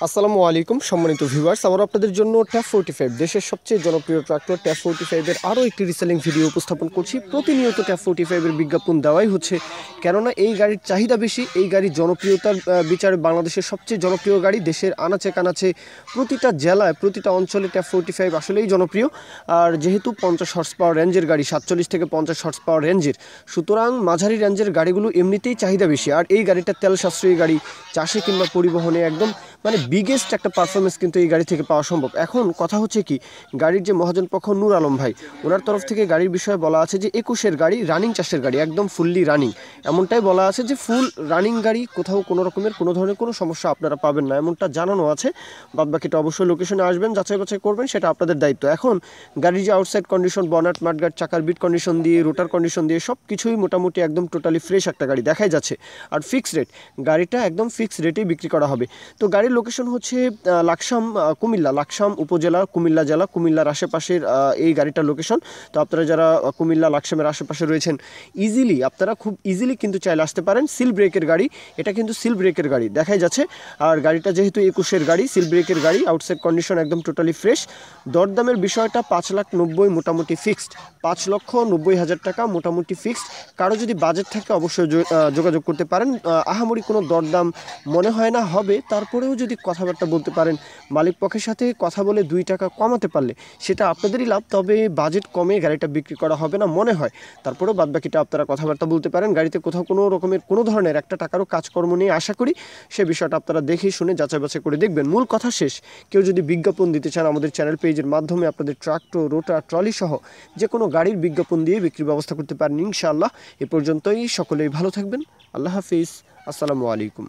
আসসালামু আলাইকুম সম্মানিত ভিউয়ার্স, আবার আপনাদের জন্য ট্যাপ 45 দেশের সবচেয়ে জনপ্রিয় ট্রাক্টর ট্যাপ 45 এর আরও একটি রিসেলিং ভিডিও উপস্থাপন করছি। প্রতিনিয়ত ট্যাপ 45 এর বিজ্ঞাপন দেওয়াই হচ্ছে, কেননা এই গাড়ির চাহিদা বেশি। এই গাড়ির জনপ্রিয়তার বিচারে বাংলাদেশের সবচেয়ে জনপ্রিয় গাড়ি। দেশের আনাচে কানাচে প্রতিটা জেলায় প্রতিটা অঞ্চলে ট্যাপ 45 আসলেই জনপ্রিয়। আর যেহেতু 50 হর্স পাওয়ার রেঞ্জের গাড়ি, 47 থেকে 50 হর্স পাওয়ার রেঞ্জের, সুতরাং মাঝারি রেঞ্জের গাড়িগুলো এমনিতেই চাহিদা বেশি। আর এই গাড়িটা তেল সাশ্রয়ী গাড়ি, চাষে কিংবা পরিবহনে একদম বিগেস্ট একটা পারফরমেন্স কিন্তু এই গাড়ি থেকে পাওয়া সম্ভব। এখন কথা হচ্ছে কি, গাড়ির যে মহাজন পক্ষ নূর আলম ভাই, ওনার তরফ থেকে গাড়ির বিষয়ে বলা আছে যে 21-এর গাড়ি, রানিং চাষের গাড়ি, একদম ফুললি রানিং। এমনটাই বলা আছে যে ফুল রানিং গাড়ি, কোথাও কোনো রকমের কোনো ধরনের কোনো সমস্যা আপনারা পাবেন না, এমনটা জানানো আছে। বাদবাকিটা অবশ্যই লোকেশনে আসবেন, যাচাই বাছাই করবেন, সেটা আপনাদের দায়িত্ব। এখন গাড়ির যে আউটসাইড কন্ডিশন, বনাট, মাঠগার্ড, চাকার বিট কন্ডিশন দিয়ে, রোটার কন্ডিশন দিয়ে সব কিছুই মোটামুটি একদম টোটালি ফ্রেশ একটা গাড়ি দেখাই যাচ্ছে। আর ফিক্সড রেট, গাড়িটা একদম ফিক্সড রেটেই বিক্রি করা হবে। তো গাড়ির লোকেশন হচ্ছে লাকসাম, কুমিল্লা, লাকসাম উপজেলা, কুমিল্লা জেলা, কুমিল্লার আশেপাশের এই গাড়িটার লোকেশন। তো আপনারা যারা কুমিল্লা লাকসামের আশেপাশে রয়েছেন, ইজিলি আপনারা খুব ইজিলি কিন্তু চাইলে আসতে পারেন। সিল ব্রেকের গাড়ি, এটা কিন্তু সিল ব্রেকের গাড়ি দেখাই যাচ্ছে। আর গাড়িটা যেহেতু 21-এর গাড়ি, সিল ব্রেকের গাড়ি, আউটসাইড কন্ডিশন একদম টোটালি ফ্রেশ। দরদামের বিষয়টা 5,90,000 মোটামুটি ফিক্সড, 5,90,000 টাকা মোটামুটি ফিক্সড। কারো যদি বাজেট থাকে অবশ্যই যোগাযোগ করতে পারেন। আহামরি কোনো দরদাম মনে হয় না হবে, তারপরেও যদি কথাবার্তা বলতে পারেন, মালিক পক্ষের সাথে কথা বলে 2 টাকা কমাতে পারলে সেটা আপনাদেরই লাভ। তবে বাজেট কমে গাড়িটা বিক্রি করা হবে না মনে হয়। তারপরেও বাদবাকিটা আপনারা কথাবার্তা বলতে পারেন। গাড়িতে কোথাও কোনো রকমের কোনো ধরনের একটা টাকারও কাজকর্ম নিয়ে আশা করি সে বিষয়টা আপনারা দেখে শুনে যাচাই বাছাই করে দেখবেন। মূল কথা শেষ। কেউ যদি বিজ্ঞাপন দিতে চান আমাদের চ্যানেল পেজের মাধ্যমে, আপনাদের ট্রাক্টর, রোটার, ট্রলি সহ যে কোনো গাড়ির বিজ্ঞাপন দিয়ে বিক্রির ব্যবস্থা করতে পারেন ইনশাআল্লাহ। এ পর্যন্তই, সকলেই ভালো থাকবেন। আল্লাহ হাফিজ, আসসালামু আলাইকুম।